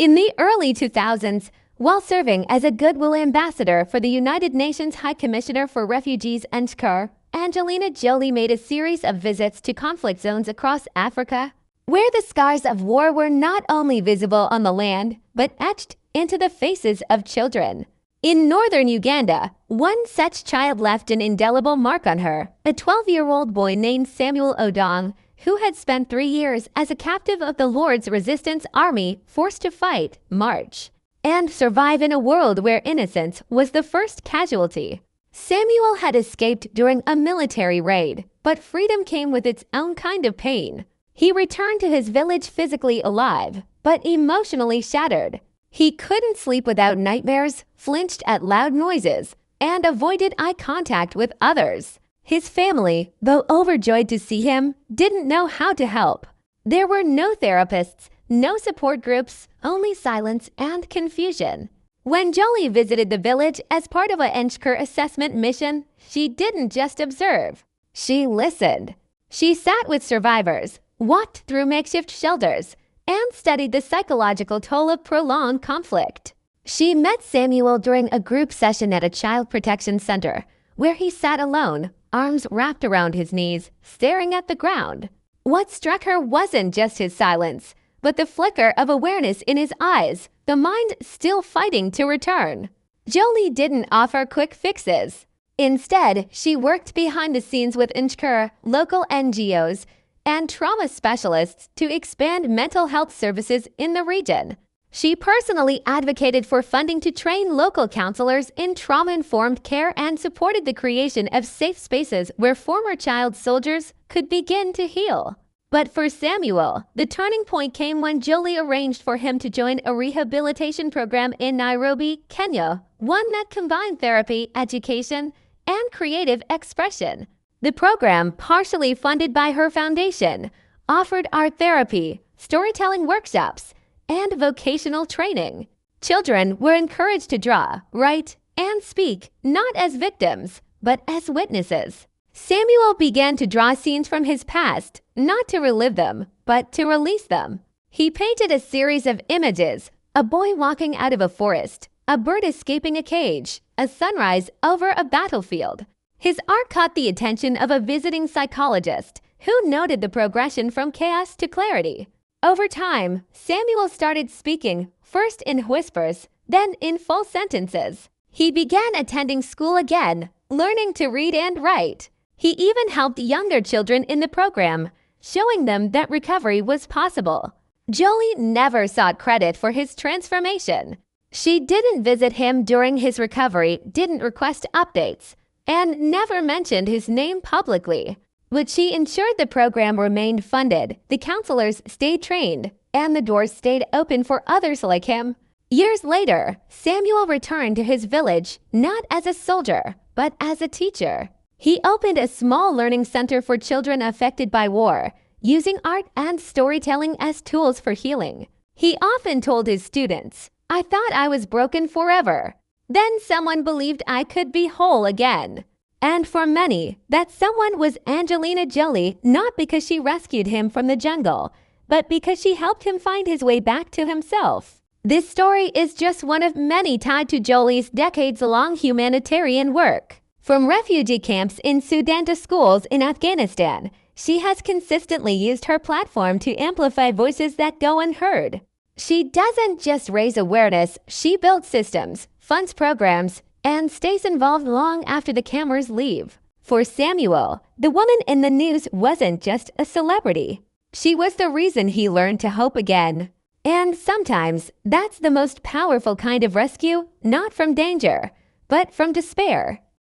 In the early 2000s, while serving as a Goodwill Ambassador for the United Nations High Commissioner for Refugees UNHCR, Angelina Jolie made a series of visits to conflict zones across Africa, where the scars of war were not only visible on the land, but etched into the faces of children. In northern Uganda, one such child left an indelible mark on her, a 12-year-old boy named Samuel Odong, who had spent 3 years as a captive of the Lord's Resistance Army forced to fight, march, and survive in a world where innocence was the first casualty. Samuel had escaped during a military raid, but freedom came with its own kind of pain. He returned to his village physically alive, but emotionally shattered. He couldn't sleep without nightmares, flinched at loud noises, and avoided eye contact with others. His family, though overjoyed to see him, didn't know how to help. There were no therapists, no support groups, only silence and confusion. When Jolie visited the village as part of a UNHCR assessment mission, she didn't just observe. She listened. She sat with survivors, walked through makeshift shelters, and studied the psychological toll of prolonged conflict. She met Samuel during a group session at a child protection center, where he sat alone, arms wrapped around his knees, staring at the ground. What struck her wasn't just his silence, but the flicker of awareness in his eyes, the mind still fighting to return. Jolie didn't offer quick fixes. Instead, she worked behind the scenes with UNHCR, local NGOs, and trauma specialists to expand mental health services in the region. She personally advocated for funding to train local counselors in trauma-informed care and supported the creation of safe spaces where former child soldiers could begin to heal. But for Samuel, the turning point came when Jolie arranged for him to join a rehabilitation program in Nairobi, Kenya, one that combined therapy, education, and creative expression. The program, partially funded by her foundation, offered art therapy, storytelling workshops, and vocational training. Children were encouraged to draw, write, and speak, not as victims, but as witnesses. Samuel began to draw scenes from his past, not to relive them, but to release them. He painted a series of images: a boy walking out of a forest, a bird escaping a cage, a sunrise over a battlefield. His art caught the attention of a visiting psychologist, who noted the progression from chaos to clarity. Over time, Samuel started speaking, first in whispers, then in full sentences. He began attending school again, learning to read and write. He even helped younger children in the program, showing them that recovery was possible. Jolie never sought credit for his transformation. She didn't visit him during his recovery, didn't request updates, and never mentioned his name publicly. But she ensured the program remained funded, the counselors stayed trained, and the doors stayed open for others like him. Years later, Samuel returned to his village, not as a soldier, but as a teacher. He opened a small learning center for children affected by war, using art and storytelling as tools for healing. He often told his students, "I thought I was broken forever. Then someone believed I could be whole again." And for many, that someone was Angelina Jolie, not because she rescued him from the jungle, but because she helped him find his way back to himself. This story is just one of many tied to Jolie's decades-long humanitarian work. From refugee camps in Sudan to schools in Afghanistan, she has consistently used her platform to amplify voices that go unheard. She doesn't just raise awareness, she builds systems, funds programs, and stays involved long after the cameras leave. For Samuel, the woman in the news wasn't just a celebrity. She was the reason he learned to hope again. And sometimes, that's the most powerful kind of rescue, not from danger, but from despair.